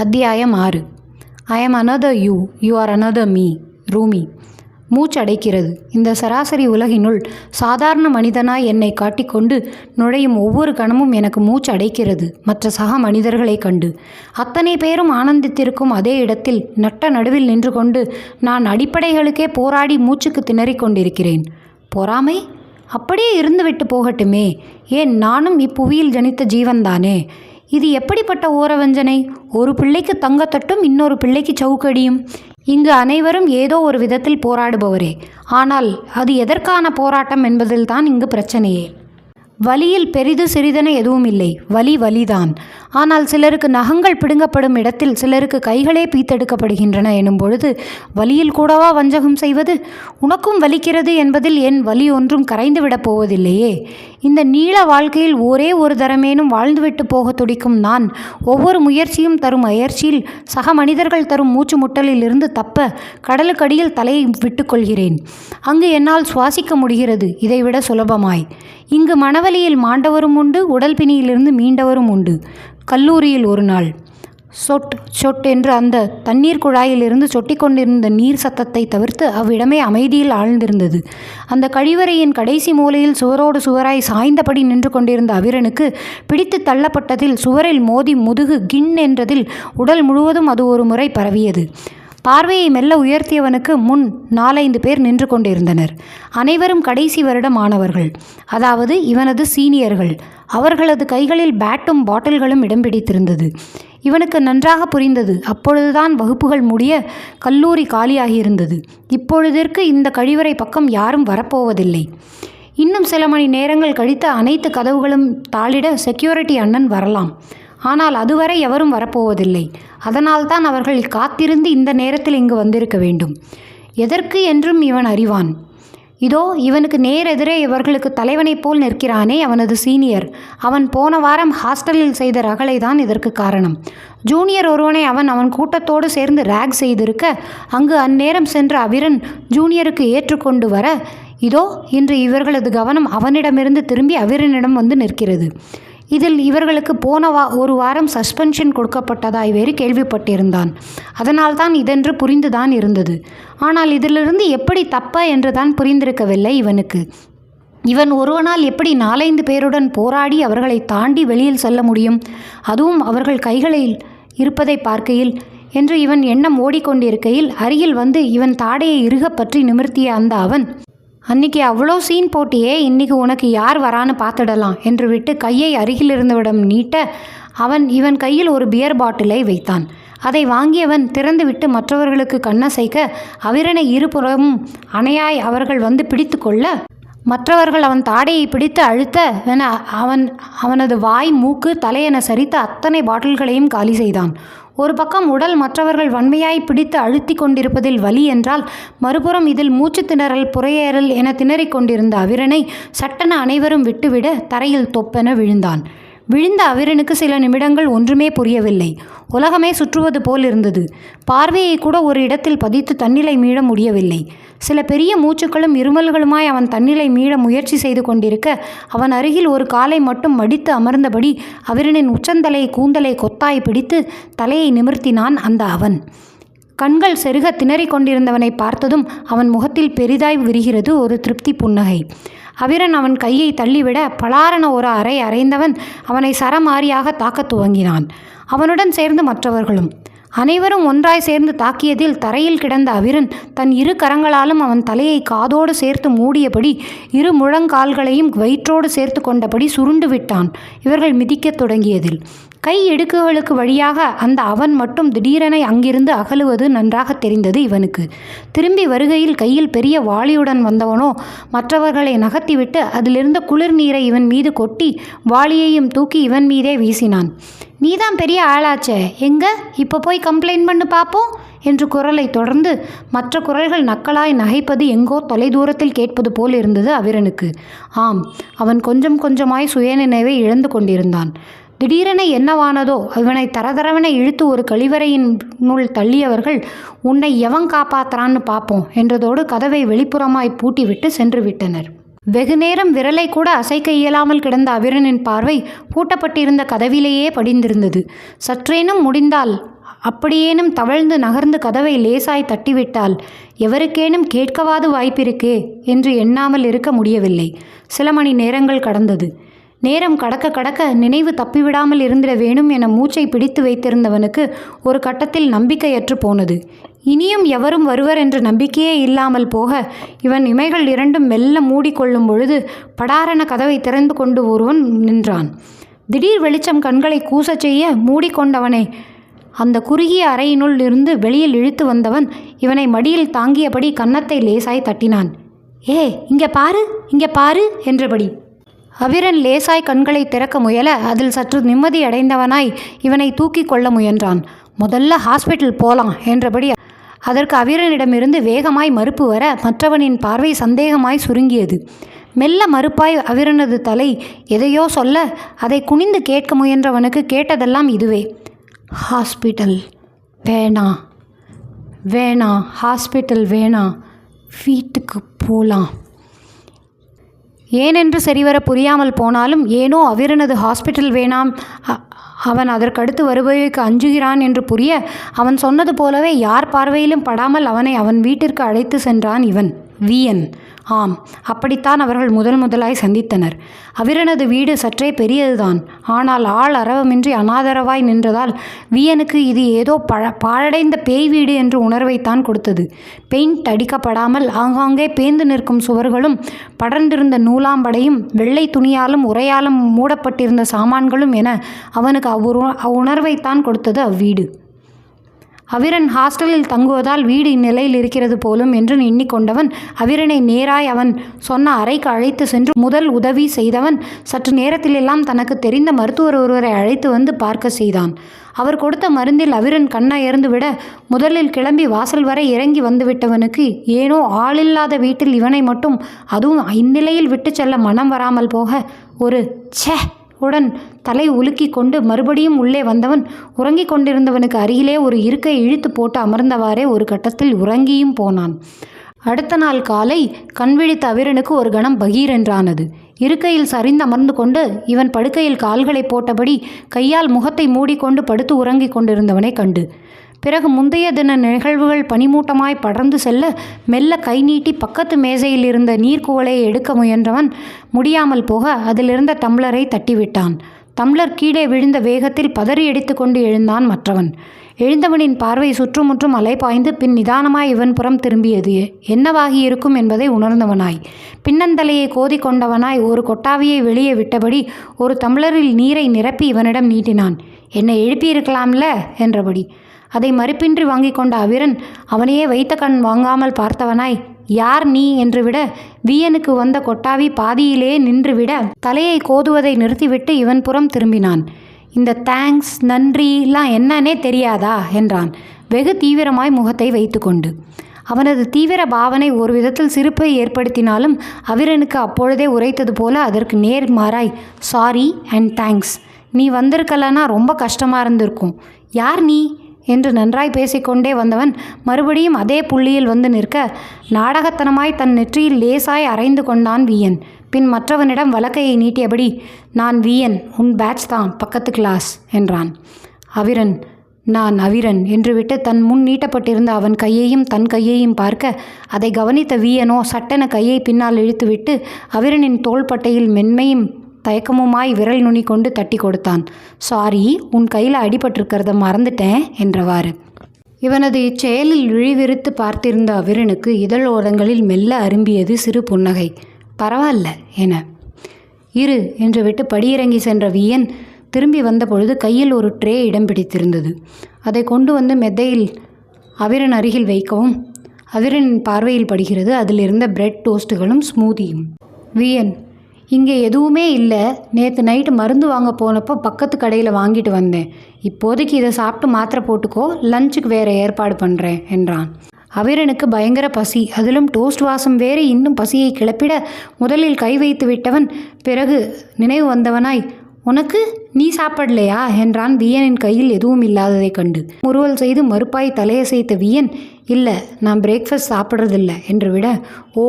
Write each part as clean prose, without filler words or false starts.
அத்தியாயம் 6. I am another you, you are another me. Rumi. மூச்சடைக்கிறது. இந்த சராசரி உலகினுள் சாதாரண மனிதனாய் என்னை காட்டிக்கொண்டு நுழையும் ஒவ்வொரு கணமும் எனக்கு மூச்சு அடைக்கிறது. மற்ற சக மனிதர்களை கண்டு அத்தனை பேரும் ஆனந்தித்திருக்கும் அதே இடத்தில் நட்ட நடுவில் நின்று கொண்டு நான் அடிப்படைகளுக்கே போராடி மூச்சுக்கு திணறிக் கொண்டிருக்கிறேன். பொறாமை? அப்படியே இருந்துவிட்டு போகட்டுமே. ஏன், நானும் இப்புவியில் ஜனித்த ஜீவன்தானே. இது எப்படிப்பட்ட ஓரவஞ்சனை! ஒரு பிள்ளைக்கு தங்கத்தட்டும் இன்னொரு பிள்ளைக்கு சவுக்கடியும். இங்கு அனைவரும் ஏதோ ஒரு விதத்தில் போராடுபவரே. ஆனால் அது எதற்கான போராட்டம் என்பதில்தான் இங்கு பிரச்சனையே. வலியில் பெரிது சிறிதென எதுவும் இல்லை. வலி வலிதான். ஆனால் சிலருக்கு நகங்கள் பிடுங்கப்படும் இடத்தில் சிலருக்கு கைகளே பீத்தெடுக்கப்படுகின்றன எனும் பொழுது வலியில் கூடவா வஞ்சகம் செய்வது? உனக்கும் வலிக்கிறது என்பதில் என் வலி ஒன்றும் கரைந்துவிடப் போவதில்லையே. இந்த நீள வாழ்க்கையில் ஒரே ஒரு தரமேனும் வாழ்ந்துவிட்டு போக துடிக்கும் நான் ஒவ்வொரு முயற்சியும் தரும் அயற்சியில் சக மனிதர்கள் தரும் மூச்சு முட்டலில் இருந்து தப்ப கடலுக்கடியில் தலையை விட்டுக்கொள்கிறேன். அங்கு என்னால் சுவாசிக்க முடிகிறது, இதைவிட சுலபமாய். இங்கு மனவலியில் மாண்டவரும் உண்டு, உடல் பிணியிலிருந்து மீண்டவரும் உண்டு. கல்லூரியில் ஒரு நாள் சொட் சொட் என்று அந்த தண்ணீர் குழாயிலிருந்து சொட்டி கொண்டிருந்த நீர் சத்தத்தை தவிர்த்து அவ்விடமே அமைதியில் ஆழ்ந்திருந்தது. அந்த கழிவறையின் கடைசி மூலையில் சுவரோடு சுவராய் சாய்ந்தபடி நின்று கொண்டிருந்த அவிரனுக்கு பிடித்து தள்ளப்பட்டதில் சுவரில் மோதி முதுகு கின் என்றதில் உடல் முழுவதும் அது ஒரு முறை பரவியது. பார்வையை மெல்ல உயர்த்தியவனுக்கு முன் 4-5 பேர் நின்று கொண்டிருந்தனர். அனைவரும் கடைசி வருட மாணவர்கள், அதாவது இவனது சீனியர்கள். அவர்களது கைகளில் பேட்டும் பாட்டில்களும் இடம் பிடித்திருந்தது. இவனுக்கு நன்றாக புரிந்தது. அப்பொழுதுதான் வகுப்புகள் முடிய கல்லூரி காலியாகியிருந்தது. இப்பொழுதிற்கு இந்த கழிவறை பக்கம் யாரும் வரப்போவதில்லை. இன்னும் சில மணி நேரங்கள் கழித்து அனைத்து கதவுகளும் தாளிட செக்யூரிட்டி அண்ணன் வரலாம். ஆனால் அதுவரை எவரும் வரப்போவதில்லை. அதனால்தான் அவர்கள் காத்திருந்து இந்த நேரத்தில் இங்கு வந்திருக்க வேண்டும். எதற்கு என்றும் இவன் அறிவான். இதோ இவனுக்கு நேரெதிரே இவர்களுக்கு தலைவனைப் போல் நிற்கிறானே அவனது சீனியர். அவன் போன வாரம் ஹாஸ்டலில் செய்த ரகளை தான் இதற்கு காரணம். ஜூனியர் ஒருவனை அவன் கூட்டத்தோடு சேர்ந்து ரேக் செய்திருக்க அங்கு அந்நேரம் சென்ற அவிரன் ஜூனியருக்கு ஏற்றுக்கொண்டு வர இதோ இன்று இவர்களது கவனம் அவனிடமிருந்து திரும்பி அவிரனிடம் வந்து நிற்கிறது. இதில் இவர்களுக்கு போன ஒரு வாரம் சஸ்பென்ஷன் கொடுக்கப்பட்டதாய் வேறு கேள்விப்பட்டிருந்தான். அதனால்தான் இதென்று புரிந்துதான் இருந்தது. ஆனால் இதிலிருந்து எப்படி தப்ப என்றுதான் புரிந்திருக்கவில்லை இவனுக்கு. இவன் ஒருவனால் எப்படி 4-5 பேருடன் போராடி அவர்களை தாண்டி வெளியில் செல்ல முடியும்? அதுவும் அவர்கள் கைகளில் இருப்பதை பார்க்கையில் என்று இவன் எண்ணம் ஓடிக்கொண்டிருக்கையில் அருகில் வந்து இவன் தாடையை இறுக பற்றி நிமிர்த்திய அந்த அவன், அன்னைக்கு அவ்வளோ சீன் போட்டியே, இன்னைக்கு உனக்கு யார் வரான்னு பார்த்துடலாம் என்று விட்டு கையை அருகிலிருந்தவிடம் நீட்ட இவன் கையில் ஒரு பியர் பாட்டிலை வைத்தான். அதை வாங்கியவன் திறந்துவிட்டு மற்றவர்களுக்கு கண்ணசைக்க அவிரனை இருபுறமும் அணையாய் அவர்கள் வந்து பிடித்து கொள்ள மற்றவர்கள் அவன் தாடையை பிடித்து அழுத்த அவனது வாய், மூக்கு, தலையென சரித்து அத்தனை பாட்டில்களையும் காலி செய்தான். ஒரு பக்கம் உடல் மற்றவர்கள் வன்மையாய் பிடித்து அழுத்தி கொண்டிருப்பதில் வலி என்றால், மறுபுறம் இதில் மூச்சு திணறல், புறையேறல் என திணறிக் கொண்டிருந்த அவிரனை சட்டென அனைவரும் விட்டுவிட தரையில் தொப்பென விழுந்தான். விழுந்த அவிரனுக்கு சில நிமிடங்கள் ஒன்றுமே புரியவில்லை. உலகமே சுற்றுவது போல் இருந்தது. பார்வையை கூட ஒரு இடத்தில் பதித்து தன்னிலை மீள முடியவில்லை. சில பெரிய மூச்சுக்களும் இருமல்களுமாய் அவன் தன்னிலை மீள முயற்சி செய்து கொண்டிருக்க அவன் அருகில் ஒரு காலை மட்டும் மடித்து அமர்ந்தபடி அவிரனின் உச்சந்தலை கூந்தலை கொத்தாய் பிடித்து தலையை நிமிர்த்தினான் அந்த அவன். கண்கள் செருக திணறிக் கொண்டிருந்தவனை பார்த்ததும் அவன் முகத்தில் பெரிதாய் விரிகிறது ஒரு திருப்தி புன்னகை. அவிரன் அவன் கையை தள்ளிவிட பலாரென ஒரு அறைந்தவன் அவனை சரமாரியாக தாக்கத் துவங்கினான். அவனுடன் சேர்ந்து மற்றவர்களும். அனைவரும் ஒன்றாய் சேர்ந்து தாக்கியதில் தரையில் கிடந்த அவிரன் தன் 2 கரங்களாலும் அவன் தலையை காதோடு சேர்த்து மூடியபடி 2 முழங்கால்களையும் வயிற்றோடு சேர்த்து கொண்டபடி சுருண்டு விட்டான். இவர்கள் மிதிக்கத் தொடங்கியதில் கை இடுக்குகளுக்கு வழியாக அந்த அவன் மட்டும் திடீரென அங்கிருந்து அகலுவது நன்றாக தெரிந்தது இவனுக்கு. திரும்பி வருகையில் கையில் பெரிய வாளியுடன் வந்தவனோ மற்றவர்களை நகர்த்திவிட்டு அதிலிருந்த குளிர் நீரை இவன் மீது கொட்டி வாளியையும் தூக்கி இவன் மீதே வீசினான். நீதான் பெரிய ஆளாச்சே, எங்க இப்போ போய் கம்ப்ளைண்ட் பண்ணு பார்ப்போம் என்று குரலை தொடர்ந்து மற்ற குரல்கள் நக்கலாய் நகைப்பது எங்கோ தொலைதூரத்தில் கேட்பது போல் இருந்தது அவிரனுக்கு. ஆம், அவன் கொஞ்சம் கொஞ்சமாய் சுயநினைவை இழந்து கொண்டிருந்தான். திடீரென என்னவானதோ இவனை தரதரவென இழுத்து ஒரு கழிவறையினுள் தள்ளியவர்கள், உன்னை எவன் காப்பாத்துறான்னு பார்ப்போம் என்றதோடு கதவை வெளிப்புறமாய் பூட்டிவிட்டு சென்று விட்டனர். வெகுநேரம் விரலை கூட அசைக்க இயலாமல் கிடந்த அவிரனின் பார்வை பூட்டப்பட்டிருந்த கதவிலேயே படிந்திருந்தது. சற்றேனும் முடிந்தால் அப்படியேனும் தவழ்ந்து நகர்ந்து கதவை லேசாய் தட்டிவிட்டால் எவருக்கேனும் கேட்கவாது வாய்ப்பிருக்கே என்று எண்ணாமல் இருக்க முடியவில்லை. சில மணி நேரங்கள் கடந்தது. நேரம் கடக்க கடக்க நினைவு தப்பிவிடாமல் இருந்திட வேணும் என மூச்சை பிடித்து வைத்திருந்தவனுக்கு ஒரு கட்டத்தில் நம்பிக்கையற்று போனது. இனியும் எவரும் வருவர் என்ற நம்பிக்கையே இல்லாமல் போக இவன் இமைகள் இரண்டும் மெல்ல மூடிக்கொள்ளும் பொழுது படாரென கதவை திறந்து கொண்டு ஒருவன் நின்றான். திடீர் வெளிச்சம் கண்களை கூசச் செய்ய மூடிக்கொண்டவனை அந்த குறுகிய அறையினுள் இருந்து வெளியில் இழுத்து வந்தவன் இவனை மடியில் தாங்கியபடி கன்னத்தை லேசாய் தட்டினான். இங்கே பாரு, இங்கே பாரு என்றபடி. அவிரன் லேசாய் கண்களை திறக்க முயல அதில் சற்று நிம்மதி அடைந்தவனாய் இவனை தூக்கி கொள்ள முயன்றான். முதல்ல ஹாஸ்பிட்டல் போலாம் என்றபடி அதற்கு அவிரனிடமிருந்து வேகமாய் மறுப்பு வர மற்றவனின் பார்வை சந்தேகமாய் சுருங்கியது. மெல்ல மறுப்பாய் அவிரனது தலை எதையோ சொல்ல அதை குனிந்து கேட்க முயன்றவனுக்கு கேட்டதெல்லாம் இதுவே. ஹாஸ்பிட்டல் வேணாம், வேணாம், ஹாஸ்பிட்டல் வேணாம், வீட்டுக்கு போகலாம். ஏனென்று சரிவர புரியாமல் போனாலும் ஏனோ அவிரனது ஹாஸ்பிட்டல் வேணாம், அவன் அதற்கடுத்து வருபவைக்கு அஞ்சுகிறான் என்று புரிய அவன் சொன்னது போலவே யார் பார்வையிலும் படாமல் அவனை அவன் வீட்டிற்கு அழைத்து சென்றான் இவன் விஎன். ஆம், அப்படித்தான் அவர்கள் முதலாய் சந்தித்தனர். அவிரனது வீடு சற்றே பெரியதுதான். ஆனால் ஆள் அரவமின்றி அனாதரவாய் நின்றதால் வியனுக்கு இது ஏதோ பாழடைந்த பேய் வீடு என்று உணர்வைத்தான் கொடுத்தது. பெயிண்ட் அடிக்கப்படாமல் ஆங்காங்கே பேந்து நிற்கும் சுவர்களும் படர்ந்திருந்த நூலாம்படையும் வெள்ளை துணியாலும் உரையாலும் மூடப்பட்டிருந்த சாமான்களும் என அவனுக்கு அவ்வுணர்வைத்தான் கொடுத்தது அவ்வீடு. அவிரன் ஹாஸ்டலில் தங்குவதால் வீடு இந்நிலையில் இருக்கிறது போலும் என்று எண்ணிக்கொண்டவன் அவிரனை நேராய் அவன் சொன்ன அறைக்கு அழைத்து சென்று முதல் உதவி செய்தவன் சற்று நேரத்திலெல்லாம் தனக்கு தெரிந்த மருத்துவர் ஒருவரை அழைத்து வந்து பார்க்க செய்தான். அவர் கொடுத்த மருந்தில் அவிரன் கண்ணயர்ந்து விட முதலில் கிளம்பி வாசல் வரை இறங்கி வந்துவிட்டவனுக்கு ஏனோ ஆளில்லாத வீட்டில் இவனை மட்டும் அதுவும் இந்நிலையில் விட்டு செல்ல மனம் வராமல் போக ஒரு ச்சே உடன் தலை உலுக்கி கொண்டு மறுபடியும் உள்ளே வந்தவன் உறங்கிக் கொண்டிருந்தவனுக்கு அருகிலே ஒரு இருக்கை இழுத்து போட்டு அமர்ந்தவாறே ஒரு கட்டத்தில் உறங்கியும் போனான். அடுத்த நாள் காலை கண்விழித்த அவிரனுக்கு ஒரு கணம் பகீர் என்றானது. இருக்கையில் சரிந்து அமர்ந்து கொண்டு இவன் படுக்கையில் கால்களை போட்டபடி கையால் முகத்தை மூடிக்கொண்டு படுத்து உறங்கிக் கொண்டிருந்தவனை கண்டு பிறகு முந்தைய தின நிகழ்வுகள் பனிமூட்டமாய் படர்ந்து செல்ல மெல்ல கை நீட்டி பக்கத்து மேசையில் இருந்த நீர்க்குவலை எடுக்க முயன்றவன் முடியாமல் போக அதிலிருந்த டம்ளரை தட்டிவிட்டான். டம்ளர் கீழே விழுந்த வேகத்தில் பதறி அடித்து கொண்டு எழுந்தான் மற்றவன். எழுந்தவனின் பார்வை சுற்றுமுற்றும் அலைபாய்ந்து பின் நிதானமாய் இவன் புறம் திரும்பியது. என்னவாகி இருக்கும் என்பதை உணர்ந்தவனாய் பின்னந்தலையை கோதி கொண்டவனாய் ஒரு கொட்டாவியை வெளியே விட்டபடி ஒரு டம்ளரில் நீரை நிரப்பி இவனிடம் நீட்டினான். என்னை எழுப்பியிருக்கலாம்ல என்றபடி. அதை மறுப்பின்றி வாங்கி கொண்ட அவிரன் அவனையே வைத்த கண் வாங்காமல் பார்த்தவனாய் யார் நீ என்று விட வியனுக்கு வந்த கொட்டாவி பாதியிலே நின்றுவிட தலையை கோதுவதை நிறுத்திவிட்டு இவன் புறம் திரும்பினான். இந்த தேங்க்ஸ் நன்றிலாம் என்னன்னே தெரியாதா என்றான் வெகு தீவிரமாய் முகத்தை வைத்து கொண்டு. அவனது தீவிர பாவனை ஒரு விதத்தில் சிரிப்பை ஏற்படுத்தினாலும் அவிரனுக்கு அப்பொழுதே உரைத்தது போல அதற்கு நேர்மாறாய் சாரி அண்ட் தேங்க்ஸ், நீ வந்திருக்கலன்னா ரொம்ப கஷ்டமாக இருந்திருக்கும். யார் நீ என்று நன்றாய் பேசிக்கொண்டே வந்தவன் மறுபடியும் அதே புள்ளியில் வந்து நிற்க நாடகத்தனமாய் தன் நெற்றியில் லேசாய் அரைந்து கொண்டான் வியன். பின் மற்றவனிடம் வலக்கையை நீட்டியபடி நான் வியன், உன் பேட்ச் தான், பக்கத்து கிளாஸ் என்றான். அவிரன் நான் அவிரன் என்று விட்டு தன் முன் நீட்டப்பட்டிருந்த அவன் கையையும் தன் கையையும் பார்க்க அதை கவனித்த வியனோ சட்டென கையை பின்னால் இழுத்துவிட்டு அவிரனின் தோள்பட்டையில் மென்மையும் தயக்கமுமாய் விரல் நுனி கொண்டு தட்டி கொடுத்தான். சாரி, உன் கையில் அடிபட்டிருக்கிறத மறந்துட்டேன் என்றவாறு. இவனது இச்செயலில் விழிவிரித்து பார்த்திருந்த அவிரனுக்கு இதழோரங்களில் மெல்ல அரும்பியது சிறு புன்னகை. பரவாயில்ல என இரு என்று விட்டு படியிறங்கி சென்ற வியன் திரும்பி வந்தபொழுது கையில் ஒரு ட்ரே இடம் பிடித்திருந்தது. அதை கொண்டு வந்து மெத்தையில் அவிரன் அருகில் வைக்கவும் அவிரனின் பார்வையில் படுகிறது அதில் இருந்த பிரெட் டோஸ்ட்டுகளும் ஸ்மூதியும். வியன் இங்கே எதுவுமே இல்லை, நேற்று நைட்டு மருந்து வாங்க போனப்போ பக்கத்து கடையில் வாங்கிட்டு வந்தேன். இப்போதைக்கு இதை சாப்பிட்டு மாத்திரை போட்டுக்கோ, லஞ்சுக்கு வேறு ஏற்பாடு பண்ணுறேன் என்றான். அவிரனுக்கு பயங்கர பசி, அதிலும் டோஸ்ட் வாசம் வேறு இன்னும் பசியை கிளப்பிட முதலில் கை வைத்து விட்டவன் பிறகு நினைவு வந்தவனாய் உனக்கு நீ சாப்பிடலையா என்றான். வியனின் கையில் எதுவும் இல்லாததை கண்டு முறுவல் செய்து மறுப்பாய் தலையசைத்த வியன் இல்லை, நான் பிரேக்ஃபாஸ்ட் சாப்பிட்றதில்ல என்று விட ஓ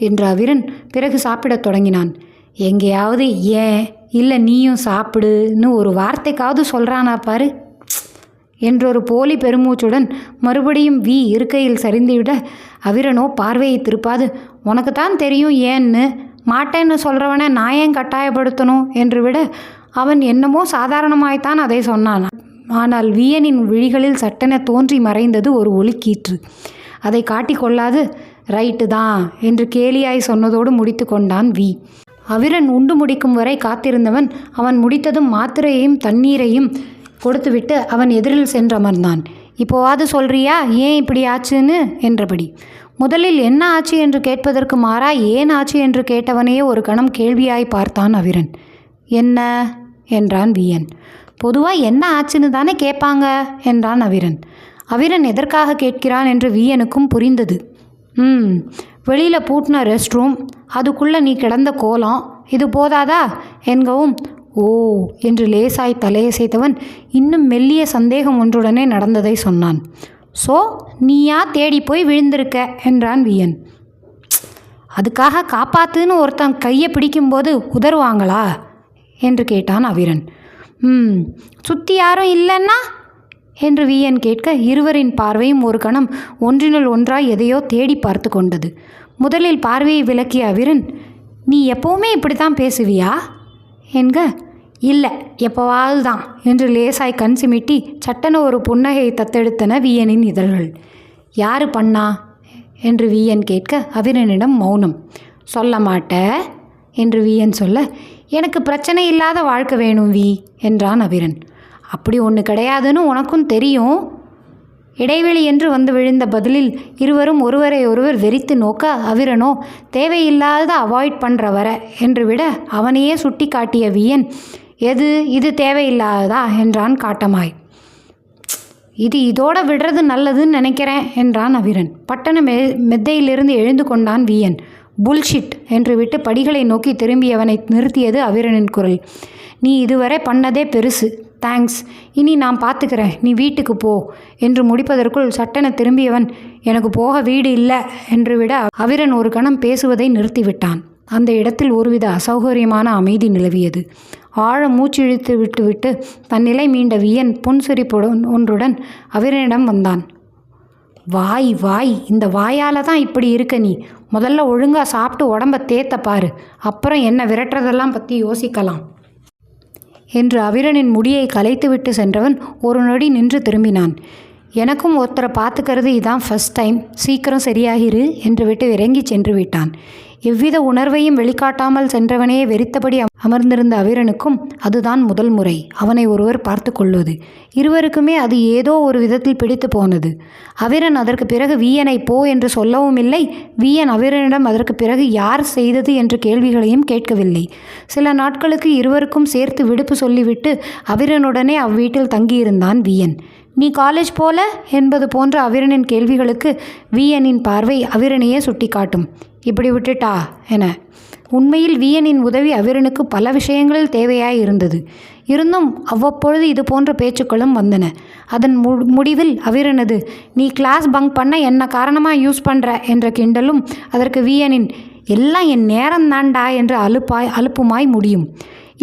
என்ற அவிரன் பிறகு சாப்பிடத் தொடங்கினான். எங்கேயாவது ஏன் இல்லை நீயும் சாப்பிடுன்னு ஒரு வார்த்தைக்காவது சொல்கிறானா பாரு என்றொரு போலி பெருமூச்சுடன் மறுபடியும் வி இருக்கையில் சரிந்துவிட அவிரனோ பார்வையை திருப்பாது, உனக்கு தான் தெரியும் ஏன்னு, மாட்டேன்னு சொல்கிறவனை நான் ஏன் கட்டாயப்படுத்தணும் என்று விட அவன் என்னமோ சாதாரணமாய்த்தான் அதை சொன்னான். ஆனால் வியனின் விழிகளில் சட்டென தோன்றி மறைந்தது ஒரு ஒளிக்கீற்று. அதை காட்டிக்கொள்ளாது ரைட்டு தான் என்று கேலியாய் சொன்னதோடு முடித்து கொண்டான் வி. அவிரன் உண்டு முடிக்கும் வரை காத்திருந்தவன் அவன் முடித்ததும் மாத்திரையையும் தண்ணீரையும் கொடுத்துவிட்டு அவன் எதிரில் சென்றமர்ந்தான். இப்போவாது சொல்றியா ஏன் இப்படி ஆச்சுன்னு என்றபடி. முதலில் என்ன ஆச்சு என்று கேட்பதற்கு மாறா ஏன் ஆச்சு என்று கேட்டவனையே ஒரு கணம் கேள்வியாய் பார்த்தான் அவிரன். என்ன என்றான் வியன். பொதுவாக என்ன ஆச்சுன்னு தானே கேட்பாங்க என்றான் அவிரன். அவிரன் எதற்காக கேட்கிறான் என்று வியனுக்கும் புரிந்தது. வெளியில் பூட்டின ரெஸ்ட் ரூம், அதுக்குள்ளே நீ கிடந்த கோலம், இது போதாதா என்கவும் ஓ என்று லேசாய் தலையசைத்தவன் இன்னும் மெல்லிய சந்தேகம் ஒன்றுடனே நடந்ததை சொன்னான். ஸோ நீயா தேடி போய் விழுந்திருக்க என்றான் வியன். அதுக்காக காப்பாத்துன்னு ஒருத்தன் கையை பிடிக்கும்போது உதறுவாங்களா என்று கேட்டான் அவிரன். சுற்றி யாரும் இல்லைன்னா என்று வியன் கேட்க இருவரின் பார்வையும் ஒரு கணம் ஒன்றினுள் ஒன்றாய் எதையோ தேடி பார்த்து கொண்டது. முதலில் பார்வையை விலக்கிய அவிரன், நீ எப்போவுமே இப்படித்தான் பேசுவியா என்க, இல்லை எப்போவாது தான் என்று லேசாய் கண் சிமிட்டி சட்டென ஒரு புன்னகையை தத்தெடுத்தன வியனின் இதழ்கள். யாரு பண்ணா என்று வியன் கேட்க அவிரனிடம் மௌனம். சொல்ல மாட்ட என்று வியன் சொல்ல, எனக்கு பிரச்சனை இல்லாத வாழ்க்கை வேணும் வி என்றான் அவிரன். அப்படி ஒன்று கிடையாதுன்னு உனக்கும் தெரியும். இடைவெளி என்று வந்து விழுந்த பதிலில் இருவரும் ஒருவரை ஒருவர் வெறித்து நோக்க அவிரனோ தேவையில்லாத அவாய்ட் பண்ணுற வர என்று விட அவனையே சுட்டி காட்டிய வியன், எது இது தேவையில்லாததா என்றான் காட்டமாய். இது இதோட விடுறது நல்லதுன்னு நினைக்கிறேன் என்றான் அவிரன். பட்டண மெத்தையிலிருந்து எழுந்து கொண்டான் வியன். புல்ஷிட் என்று விட்டு படிகளை நோக்கி திரும்பியவனை நிறுத்தியது அவிரனின் குரல். நீ இதுவரை பண்ணதே பெருசு, தேங்க்ஸ், இனி நான் பார்த்துக்கிறேன், நீ வீட்டுக்கு போ என்று முடிப்பதற்குள் சட்டென திரும்பியவன், எனக்கு போக வீடு இல்லை என்று விட அவிரன் ஒரு கணம் பேசுவதை நிறுத்திவிட்டான். அந்த இடத்தில் ஒருவித அசௌகரியமான அமைதி நிலவியது. ஆழ மூச்சிழித்து விட்டுவிட்டு தன் நிலை மீண்ட வியன் புன்சிரிப்புடன் ஒன்றுடன் அவிரனிடம் வந்தான். வாய் வாய், இந்த வாயால் தான் இப்படி இருக்க நீ. முதல்ல ஒழுங்காக சாப்பிட்டு உடம்ப தேத்த பாரு, அப்புறம் என்ன விரட்டுறதெல்லாம் பற்றி யோசிக்கலாம் என்று அவிரனின் முடியை கலைத்துவிட்டு சென்றவன் ஒரு நொடி நின்று திரும்பினான். எனக்கும் ஒருத்தரை பார்த்துக்கிறது இதான் ஃபர்ஸ்ட் டைம், சீக்கிரம் சரியாகிரு என்று விட்டு இறங்கி சென்று விட்டான். எவ்வித உணர்வையும் வெளிக்காட்டாமல் சென்றவனே வெறித்தபடி அமர்ந்திருந்த அவிரனுக்கும் அதுதான் முதல் முறை அவனை ஒருவர் பார்த்து கொள்வது. இருவருக்குமே அது ஏதோ ஒரு விதத்தில் பிடித்து போனது. அவிரன் அதற்கு பிறகு வியனை போ என்று சொல்லவும் இல்லை. வியன் அவிரனிடம் அதற்கு பிறகு யார் செய்தது என்ற கேள்விகளையும் கேட்கவில்லை. சில நாட்களுக்கு இருவருக்கும் சேர்த்து விடுப்பு சொல்லிவிட்டு அவிரனுடனே அவ்வீட்டில் தங்கியிருந்தான் வியன். நீ காலேஜ் போல என்பது போன்ற அவிரனின் கேள்விகளுக்கு வியனின் பார்வை அவிரனையே சுட்டி காட்டும். இப்படி விட்டுட்டா என. உண்மையில் வியனின் உதவி அவிரனுக்கு பல விஷயங்களில் தேவையாய் இருந்தது. இருந்தும் அவ்வப்பொழுது இது போன்ற பேச்சுக்களும் வந்தன. அதன் முடிவில் அவிரனது நீ கிளாஸ் பங்க் பண்ண என்ன காரணமாக யூஸ் பண்ணுற என்ற கிண்டலும் அதற்கு வியனின் எல்லாம் என் நேரம்தாண்டா என்று அலுப்புமாய் முடியும்.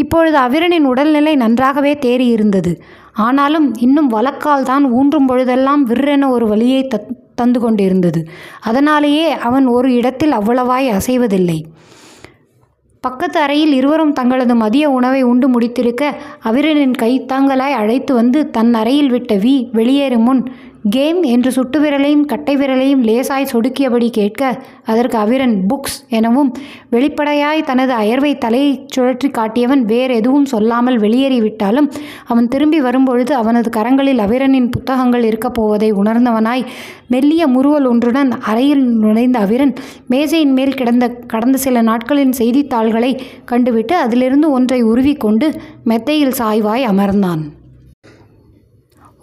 இப்பொழுது அவிரனின் உடல்நிலை நன்றாகவே தேறி இருந்தது. ஆனாலும் இன்னும் வழக்கால் தான் ஊன்றும் பொழுதெல்லாம் விற்றென ஒரு வலியை தந்து கொண்டிருந்தது. அதனாலேயே அவன் ஒரு இடத்தில் அவ்வளவாய் அசைவதில்லை. பக்கத்து அறையில் இருவரும் தங்களது மதிய உணவை உண்டு முடித்திருக்க அவிரனின் கைத்தாங்கலாய் அழைத்து வந்து தன் அறையில் விட்ட வி வெளியேறும் முன் கேம் என்று சுட்டு விரலையும் கட்டை விரலையும் லேசாய் சொடுக்கியபடி கேட்க அதற்கு அவிரன் புக்ஸ் எனவும் வெளிப்படையாய் தனது அயர்வை தலையை சுழற்றி காட்டியவன் வேறு எதுவும் சொல்லாமல் வெளியேறிவிட்டாலும் அவன் திரும்பி வரும்பொழுது அவனது கரங்களில் அவிரனின் புத்தகங்கள் இருக்கப் போவதை உணர்ந்தவனாய் மெல்லிய முறுவல் ஒன்றுடன் அறையில் நுழைந்த அவிரன் மேசையின் மேல் கடந்த சில நாட்களின் செய்தித்தாள்களை கண்டுவிட்டு அதிலிருந்து ஒன்றை உருவிக்கொண்டு மெத்தையில் சாய்வாய் அமர்ந்தான்.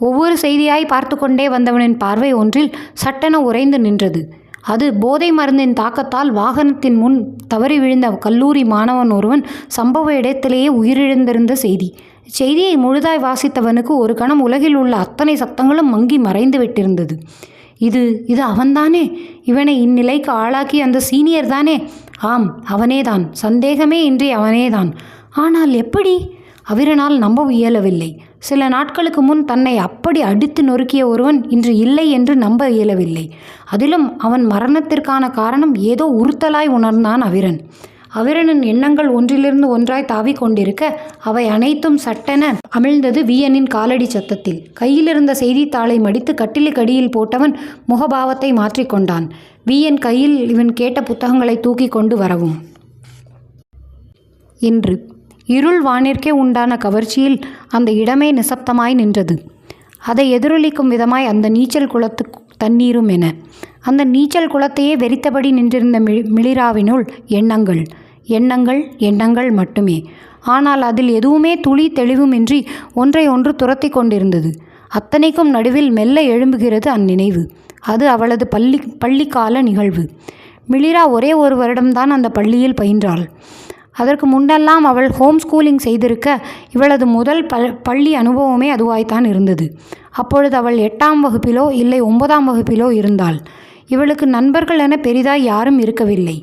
ஒவ்வொரு செய்தியாய் பார்த்து கொண்டே வந்தவனின் பார்வை ஒன்றில் சட்டென உறைந்து நின்றது. அது போதை மருந்தின் தாக்கத்தால் வாகனத்தின் முன் தவறி விழுந்த கல்லூரி மாணவன் ஒருவன் சம்பவ இடத்திலேயே உயிரிழந்திருந்த செய்தி. செய்தியை முழுதாய் வாசித்தவனுக்கு ஒரு கணம் உலகில் உள்ள அத்தனை சத்தங்களும் மங்கி மறைந்து விட்டிருந்தது. இது அவன்தானே? இவனை இந்நிலைக்கு ஆளாக்கி அந்த சீனியர் தானே? ஆம், அவனேதான், சந்தேகமே இன்றி அவனேதான். ஆனால் எப்படி? அவிரனால் நம்ப இயலவில்லை. சில நாட்களுக்கு முன் தன்னை அப்படி அடித்து நொறுக்கிய ஒருவன் இன்று இல்லை என்று நம்ப இயலவில்லை. அதிலும் அவன் மரணத்திற்கான காரணம் ஏதோ உறுத்தலாய் உணர்ந்தான் அவிரன். அவிரனின் எண்ணங்கள் ஒன்றிலிருந்து ஒன்றாய் தாவிக் கொண்டிருக்க அவை அனைத்தும் சட்டென அமிழ்ந்தது வியனின் காலடி சத்தத்தில். கையிலிருந்த செய்தித்தாளை மடித்து கட்டிலுக்கடியில் போட்டவன் முகபாவத்தை மாற்றிக்கொண்டான். வியன் கையில் இவன் கேட்ட புத்தகங்களை தூக்கி கொண்டு வரவும். இன்று இருள் வானிற்கே உண்டான கவர்ச்சியில் அந்த இடமே நிசப்தமாய் நின்றது. அதை எதிரொலிக்கும் விதமாய் அந்த நீச்சல் குளத்து தண்ணீரும் என. அந்த நீச்சல் குளத்தையே வெறித்தபடி நின்றிருந்த மிளிராவினுள் எண்ணங்கள் எண்ணங்கள் எண்ணங்கள் மட்டுமே. ஆனால் அதில் எதுவுமே துளி தெளிவுமின்றி ஒன்றை ஒன்று துரத்தி கொண்டிருந்தது. அத்தனைக்கும் நடுவில் மெல்ல எழும்புகிறது அந்நினைவு. அது அவளது பள்ளிக்கால நிகழ்வு. மிளிரா ஒரே ஒரு வருடம்தான் அந்த பள்ளியில் பயின்றாள். அதற்கு முன்னெல்லாம் அவள் ஹோம் ஸ்கூலிங் செய்திருக்க இவளது முதல் பள்ளி அனுபவமே அதுவாய்த்தான் இருந்தது. அப்பொழுது அவள் 8ஆம் வகுப்பிலோ இல்லை 9ஆம் வகுப்பிலோ இருந்தாள். இவளுக்கு நண்பர்கள் என பெரிதாய் யாரும் இருக்கவில்லை.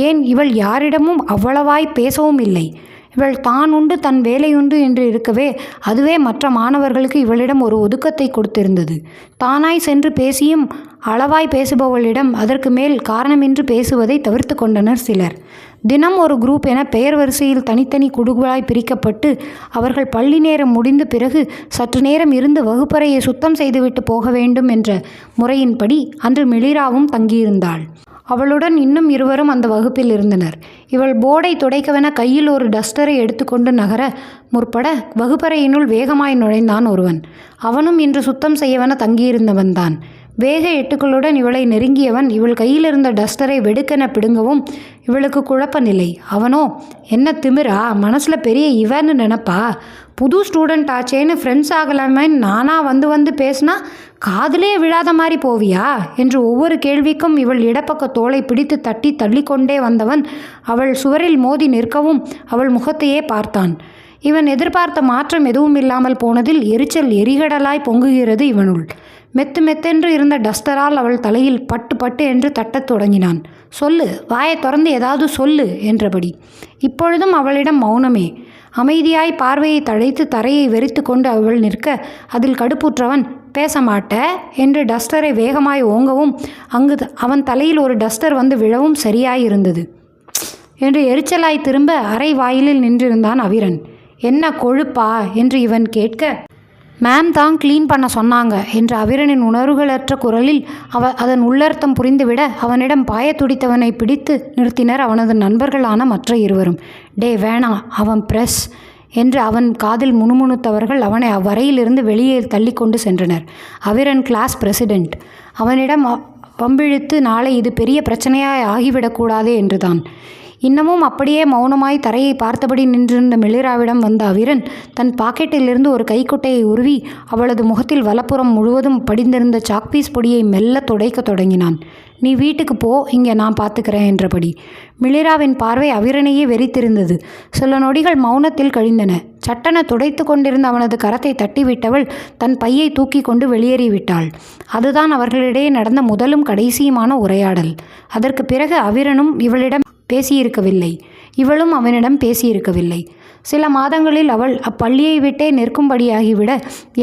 ஏன், இவள் யாரிடமும் அவ்வளவாய் பேசவும் இல்லை. இவள் தான் உண்டு தன் வேலையுண்டு என்று இருக்கவே அதுவே மற்ற மாணவர்களுக்கு இவளிடம் ஒரு ஒதுக்கத்தை கொடுத்திருந்தது. தானாய் சென்று பேசியும் அளவாய் பேசுபவளிடம் அதற்கு மேல் காரணமின்றி பேசுவதை தவிர்த்து கொண்டனர் சிலர். தினம் ஒரு குரூப் என பெயர் வரிசையில் தனித்தனி குழுக்களாய் பிரிக்கப்பட்டு அவர்கள் பள்ளி நேரம் முடிந்த பிறகு சற்று நேரம் இருந்து வகுப்பறையை சுத்தம் செய்துவிட்டு போக வேண்டும் என்ற முறையின்படி அன்று மிளிராவும் தங்கியிருந்தாள். அவளுடன் இன்னும் இருவரும் அந்த வகுப்பில் இருந்தனர். இவள் போர்டை துடைக்கவென கையில் ஒரு டஸ்டரை எடுத்துக்கொண்டு நகர முற்பட வகுப்பறையினுள் வேகமாய் நுழைந்தான் ஒருவன். அவனும் இன்று சுத்தம் செய்யவென தங்கியிருந்தவன்தான். வேக எட்டுக்களுடன் இவளை நெருங்கியவன் இவள் கையிலிருந்த டஸ்டரை வெடுக்கென பிடுங்கவும் இவளுக்கு குழப்ப நிலை. அவனோ, என்ன திமிரா, மனசில் பெரிய இவன்னு நினப்பா, புது ஸ்டூடெண்ட் ஆச்சேன்னு ஃப்ரெண்ட்ஸ் ஆகலாமே நானா வந்து பேசினா காதிலே விழாத மாதிரி போவியா என்று ஒவ்வொரு கேள்விக்கும் இவள் இடப்பக்க தோளை பிடித்து தட்டி தள்ளிக்கொண்டே வந்தவன் அவள் சுவரில் மோதி நிற்கவும் அவள் முகத்தையே பார்த்தான். இவன் எதிர்பார்த்த மாற்றம் எதுவும் இல்லாமல் போனதில் எரிச்சல் எரிகடலாய் பொங்குகிறது இவனுள். மெத்து மெத்தென்று இருந்த டஸ்டரால் அவள் தலையில் பட்டு பட்டு என்று தட்டத் தொடங்கினான். சொல்லு, வாயை திறந்து ஏதாவது சொல்லு என்றபடி. இப்பொழுதும் அவளிடம் மௌனமே. அமைதியாய் பார்வையை தழைத்து தரையை வெறித்து கொண்டு அவள் நிற்க அதில் கடுப்புற்றவன், பேச மாட்ட என்று டஸ்டரை வேகமாய் ஓங்கவும் அங்கு அவன் தலையில் ஒரு டஸ்டர் வந்து விழவும் சரியாயிருந்தது என்று எரிச்சலாய் திரும்ப அரை வாயிலில் நின்றிருந்தான் அவிரன். என்ன கொழுப்பா என்று இவன் கேட்க, மேம் தான் க்ளீன் பண்ண சொன்னாங்க என்று அவிரனின் உணர்வுகளற்ற குரலில் அதன் உள்ளர்த்தம் புரிந்துவிட அவனிடம் பாய துடித்தவனை பிடித்து நிறுத்தினர் அவனது நண்பர்களான மற்ற இருவரும். டே வேணா, அவன் பிரஸ் என்று அவன் காதில் முணுமுணுத்தவர்கள் அவனை அவ்வறையிலிருந்து வெளியே தள்ளி கொண்டு சென்றனர். அவிரன் கிளாஸ் பிரசிடெண்ட். அவனிடம் பம்பிழுத்து நாளை இது பெரிய பிரச்சனையாய் ஆகிவிடக்கூடாதே என்றுதான். இன்னமும் அப்படியே மௌனமாய் தரையை பார்த்தபடி நின்றிருந்த மிளிராவிடம் வந்த அவிரன் தன் பாக்கெட்டிலிருந்து ஒரு கைக்குட்டையை உருவி அவளது முகத்தில் வலப்புறம் முழுவதும் படிந்திருந்த சாக்பீஸ் பொடியை மெல்ல துடைக்க தொடங்கினான். நீ வீட்டுக்கு போ, இங்கே நான் பார்த்துக்கிறேன் என்றபடி. மிளிராவின் பார்வை அவிரனையே வெறித்திருந்தது. சில நொடிகள் மௌனத்தில் கழிந்தன. சட்டென துடைத்து கொண்டிருந்த அவனது கரத்தை தட்டிவிட்டவள் தன் பையை தூக்கி கொண்டு வெளியேறிவிட்டாள். அதுதான் அவர்களிடையே நடந்த முதலும் கடைசியுமான உரையாடல். அதற்கு பிறகு அவிரனும் இவளிடம் பேசியிருக்கவில்லை, இவளும் அவனிடம் பேசியிருக்கவில்லை. சில மாதங்களில் அவள் அப்பள்ளியை விட்டே நிற்கும்படியாகிவிட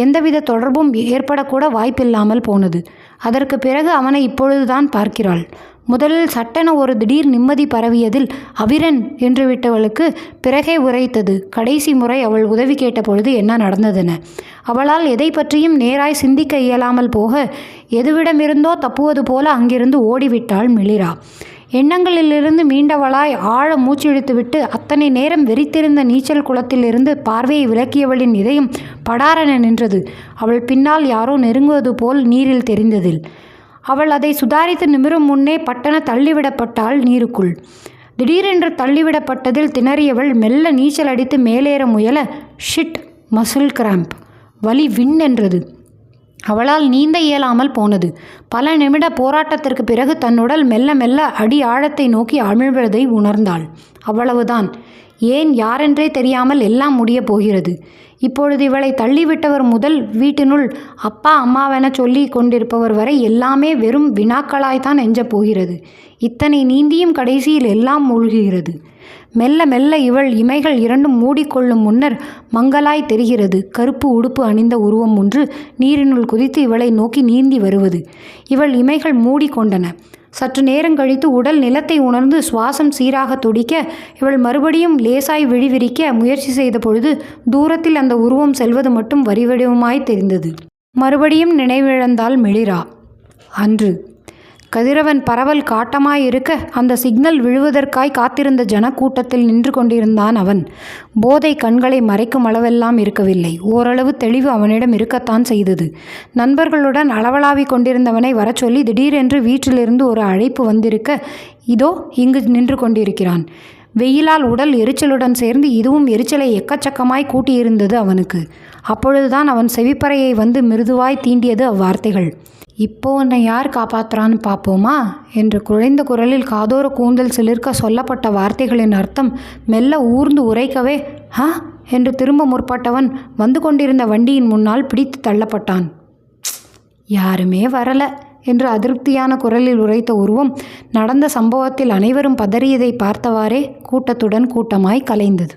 எந்தவித தொடர்பும் ஏற்படக்கூட வாய்ப்பில்லாமல் போனது. அதற்கு பிறகு அவனை இப்பொழுதுதான் பார்க்கிறாள். முதலில் சட்டென ஒரு திடீர் நிம்மதி பரவியதில் அவிரன் என்று விட்டவளுக்கு பிறகே உரைத்தது கடைசி முறை அவள் உதவி கேட்டபொழுது என்ன நடந்ததென. அவளால் எதை பற்றியும் நேராய் சிந்திக்க இயலாமல் போக எதுவிடமிருந்தோ தப்புவது போல அங்கிருந்து ஓடிவிட்டாள் மிளிரா. எண்ணங்களிலிருந்து மீண்டவளாய் ஆழ மூச்சிழுத்துவிட்டு அத்தனை நேரம் வெறித்திருந்த நீச்சல் குளத்திலிருந்து பார்வையை விலக்கியவளின் இதயம் படாரென நின்றது. அவள் பின்னால் யாரோ நெருங்குவது போல் நீரில் தெரிந்ததில் அவள் அதை சுதாரித்து நிமிரும் முன்னே பட்டன தள்ளிவிடப்பட்டாள் நீருக்குள். திடீரென்று தள்ளிவிடப்பட்டதில் திணறியவள் மெல்ல நீச்சல் அடித்து மேலேற முயல ஷிட், மசில் கிராம்ப், வலி வின் என்றது. அவளால் நீந்த இயலாமல் போனது. பல நிமிட போராட்டத்திற்கு பிறகு தன்னுடல் மெல்ல மெல்ல அடி ஆழத்தை நோக்கி அமிழ்வதை உணர்ந்தாள். அவ்வளவுதான். ஏன் யாரென்றே தெரியாமல் எல்லாம் முடியப் போகிறது. இப்பொழுது இவளை தள்ளிவிட்டவர் முதல் வீட்டினுள் அப்பா அம்மாவென சொல்லி கொண்டிருப்பவர் வரை எல்லாமே வெறும் வினாக்களாய்த்தான் எஞ்சப் போகிறது. இத்தனை நீந்தியும் கடைசியில் எல்லாம் மூழ்குகிறது. மெல்ல மெல்ல இவள் இமைகள் இரண்டும் மூடிக்கொள்ளும் முன்னர் மங்கலாய் தெரிகிறது கருப்பு உடுப்பு அணிந்த உருவம் ஒன்று நீரினுள் குதித்து இவளை நோக்கி நீந்தி வருவது. இவள் இமைகள் மூடிக்கொண்டன. சற்று நேரங்கழித்து உடல் நிலத்தை உணர்ந்து சுவாசம் சீராக துடிக்க இவள் மறுபடியும் லேசாய் விழிவிரிக்க முயற்சி செய்த பொழுது தூரத்தில் அந்த உருவம் செல்வது மட்டும் வரிவடிவமாய் தெரிந்தது. மறுபடியும் நினைவிழந்தாள் மிளிரா. அன்று கதிரவன் பரவல் காட்டமாயிருக்க அந்த சிக்னல் விழுவதற்காய் காத்திருந்த ஜனக்கூட்டத்தில் நின்று கொண்டிருந்தான் அவன். போதை கண்களை மறைக்கும் அளவெல்லாம் இருக்கவில்லை. ஓரளவு தெளிவு அவனிடம் இருக்கத்தான் செய்தது. நண்பர்களுடன் அளவலாவிக் கொண்டிருந்தவனை வரச் சொல்லி திடீரென்று வீட்டிலிருந்து ஒரு அழைப்பு வந்திருக்க இதோ இங்கு நின்று கொண்டிருக்கிறான். வெயிலால் உடல் எரிச்சலுடன் சேர்ந்து இதுவும் எரிச்சலை எக்கச்சக்கமாய் கூட்டியிருந்தது அவனுக்கு. அப்பொழுதுதான் அவன் செவிப்பறையை வந்து மிருதுவாய் தீண்டியது அவ்வார்த்தைகள். இப்போ உன்னை யார் காப்பாத்துறான்னு பார்ப்போமா என்று குழைந்த குரலில் காதோர கூந்தல் சிலிர்க்க சொல்லப்பட்ட வார்த்தைகளின் அர்த்தம் மெல்ல ஊர்ந்து உரைக்கவே ஹா என்று திரும்ப முற்பட்டவன் வந்து கொண்டிருந்த வண்டியின் முன்னால் பிடித்து தள்ளப்பட்டான். யாருமே வரல என்று அதிருப்தியான குரலில் உரைத்த உருவம் நடந்த சம்பவத்தில் அனைவரும் பதறியதை பார்த்தவாறே கூட்டத்துடன் கூட்டமாய் கலைந்தது.